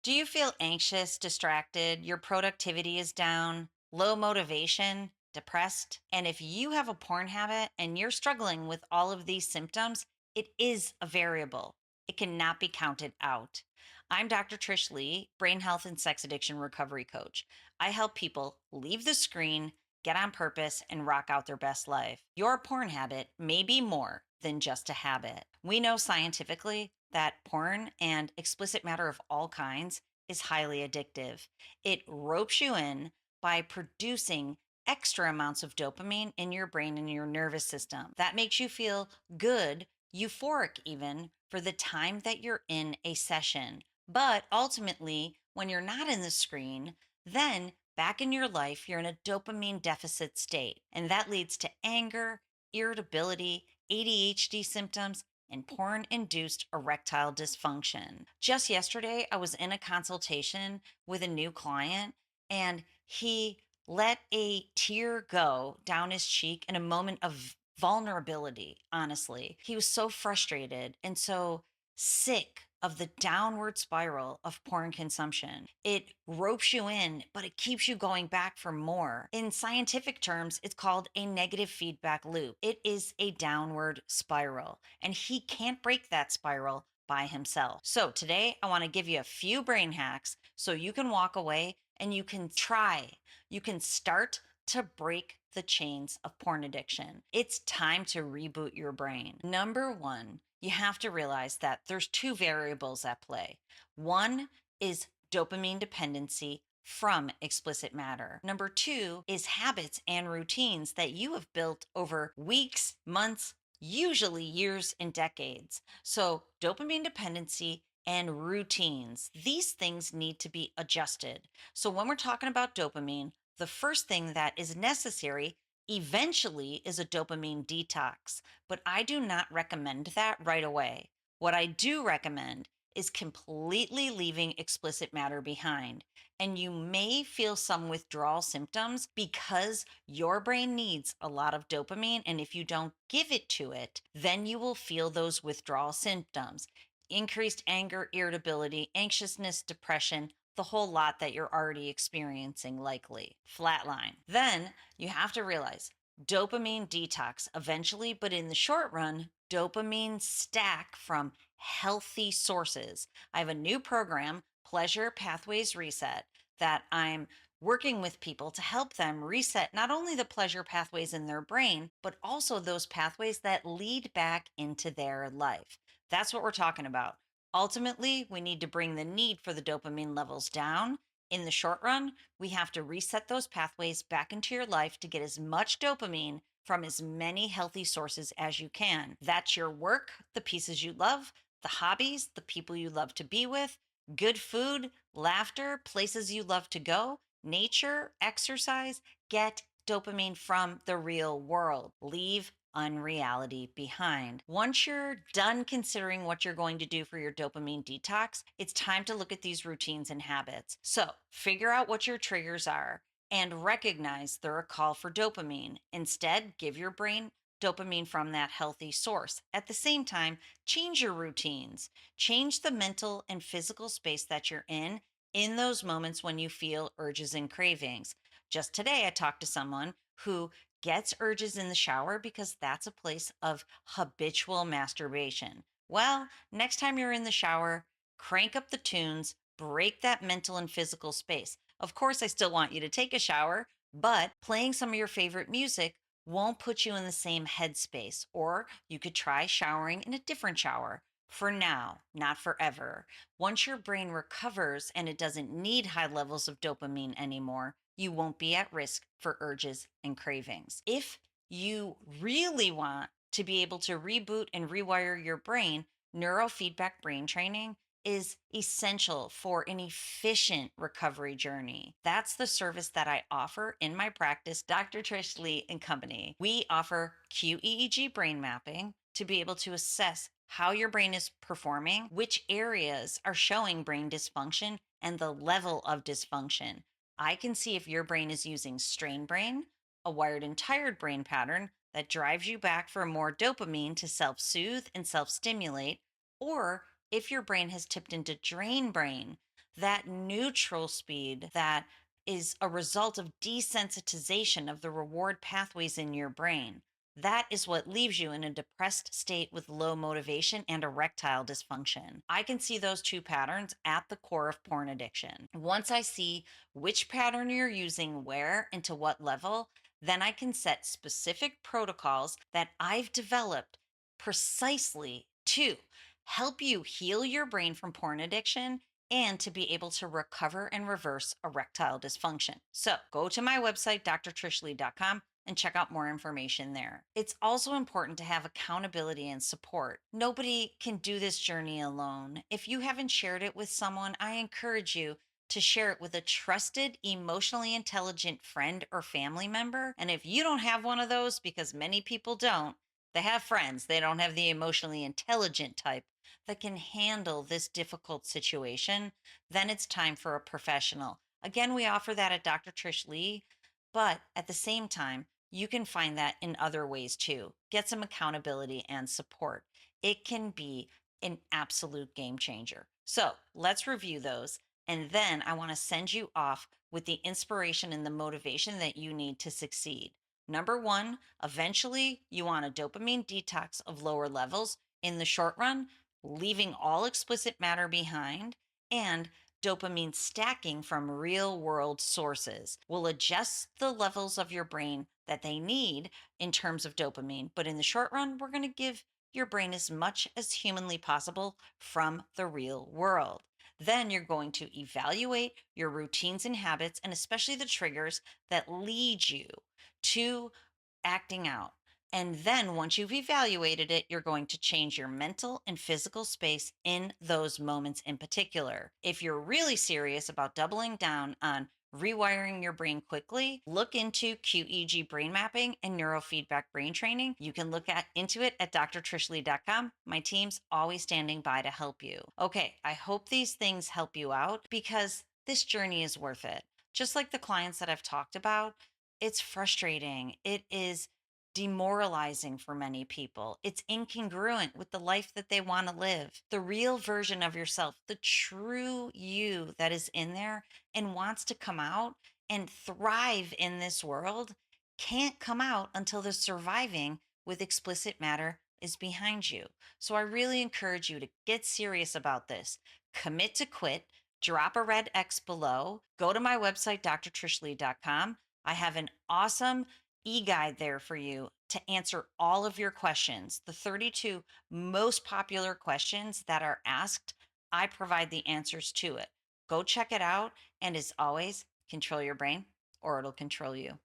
Do you feel anxious, distracted, your productivity is down, low motivation, depressed? And if you have a porn habit and you're struggling with all of these symptoms, it is a variable. It cannot be counted out. I'm Dr. Trish Leigh, brain health and sex addiction recovery coach. I help people leave the screen, get on purpose, and rock out their best life. Your porn habit may be more than just a habit. We know scientifically that porn and explicit matter of all kinds is highly addictive. It ropes you in by producing extra amounts of dopamine in your brain and your nervous system. That makes you feel good, euphoric even, for the time that you're in a session. But ultimately, when you're not in the screen, then back in your life, you're in a dopamine deficit state. And that leads to anger, irritability, ADHD symptoms, and porn induced erectile dysfunction. Just yesterday, I was in a consultation with a new client, and he let a tear go down his cheek in a moment of vulnerability. Honestly, he was so frustrated and so sick of the downward spiral of porn consumption. It ropes you in, but it keeps you going back for more. In scientific terms, it's called a negative feedback loop. It is a downward spiral, and he can't break that spiral by himself. So today, I want to give you a few brain hacks so you can walk away and you can start to break the chains of porn addiction. It's time to reboot your brain. Number one, you have to realize that there's two variables at play. One is dopamine dependency from explicit matter. Number two is habits and routines that you have built over weeks, months, usually years and decades. So, dopamine dependency and routines, these things need to be adjusted. So, when we're talking about dopamine, the first thing that is necessary eventually is a dopamine detox, but I do not recommend that right away. What I do recommend is completely leaving explicit matter behind. And you may feel some withdrawal symptoms because your brain needs a lot of dopamine. And if you don't give it to it, then you will feel those withdrawal symptoms: increased anger, irritability, anxiousness, depression, the whole lot that you're already experiencing, likely. Flatline. Then you have to realize dopamine detox eventually, but in the short run, dopamine stack from healthy sources. I have a new program, Pleasure Pathways Reset, that I'm working with people to help them reset not only the pleasure pathways in their brain, but also those pathways that lead back into their life. That's what we're talking about. Ultimately, we need to bring the need for the dopamine levels down. In the short run, we have to reset those pathways back into your life to get as much dopamine from as many healthy sources as you can. That's your work, the pieces you love, the hobbies, the people you love to be with, good food, laughter, places you love to go, nature, exercise. Get dopamine from the real world. Leave unreality behind. Once you're done considering what you're going to do for your dopamine detox, it's time to look at these routines and habits. So figure out what your triggers are and recognize they're a call for dopamine. Instead, give your brain dopamine from that healthy source. At the same time, change your routines. Change the mental and physical space that you're in those moments when you feel urges and cravings. Just today, I talked to someone who gets urges in the shower because that's a place of habitual masturbation. Well, next time you're in the shower, crank up the tunes, break that mental and physical space. Of course, I still want you to take a shower, but playing some of your favorite music won't put you in the same headspace. Or you could try showering in a different shower. For now, not forever. Once your brain recovers and it doesn't need high levels of dopamine anymore, you won't be at risk for urges and cravings. If you really want to be able to reboot and rewire your brain, neurofeedback brain training is essential for an efficient recovery journey. That's the service that I offer in my practice, Dr. Trish Leigh and Company. We offer QEEG brain mapping to be able to assess how your brain is performing, which areas are showing brain dysfunction, and the level of dysfunction. I can see if your brain is using strain brain, a wired and tired brain pattern that drives you back for more dopamine to self soothe and self stimulate, or if your brain has tipped into drain brain, That neutral speed that is a result of desensitization of the reward pathways in your brain. That is what leaves you in a depressed state with low motivation and erectile dysfunction. I can see those two patterns at the core of porn addiction. Once I see which pattern you're using where and to what level, then I can set specific protocols that I've developed precisely to help you heal your brain from porn addiction and to be able to recover and reverse erectile dysfunction. So go to my website, drtrishleigh.com, and check out more information there. It's also important to have accountability and support. Nobody can do this journey alone. If you haven't shared it with someone, I encourage you to share it with a trusted, emotionally intelligent friend or family member. And if you don't have one of those, because many people don't, they have friends, they don't have the emotionally intelligent type that can handle this difficult situation, then it's time for a professional. Again, we offer that at Dr. Trish Leigh, but at the same time, you can find that in other ways too. Get some accountability and support. It can be an absolute game changer. So let's review those. And then I want to send you off with the inspiration and the motivation that you need to succeed. Number one, eventually you want a dopamine detox of lower levels. In the short run, leaving all explicit matter behind, and dopamine stacking from real world sources will adjust the levels of your brain that they need in terms of dopamine. But in the short run, we're going to give your brain as much as humanly possible from the real world. Then you're going to evaluate your routines and habits, and especially the triggers that lead you to acting out. And then once you've evaluated it, you're going to change your mental and physical space in those moments in particular. If you're really serious about doubling down on rewiring your brain quickly, look into QEEG brain mapping and neurofeedback brain training. You can look into it at drtrishleigh.com. My team's always standing by to help you. Okay, I hope these things help you out because this journey is worth it. Just like the clients that I've talked about, it's frustrating. It is demoralizing for many people. It's incongruent with the life that they want to live. The real version of yourself, the true you that is in there and wants to come out and thrive in this world, can't come out until the surviving with explicit matter is behind you. So I really encourage you to get serious about this. Commit to quit. Drop a red X below. Go to my website, drtrishleigh.com. I have an awesome e-guide there for you to answer all of your questions. The 32 most popular questions that are asked, I provide the answers to it. Go check it out. And as always, control your brain or it'll control you.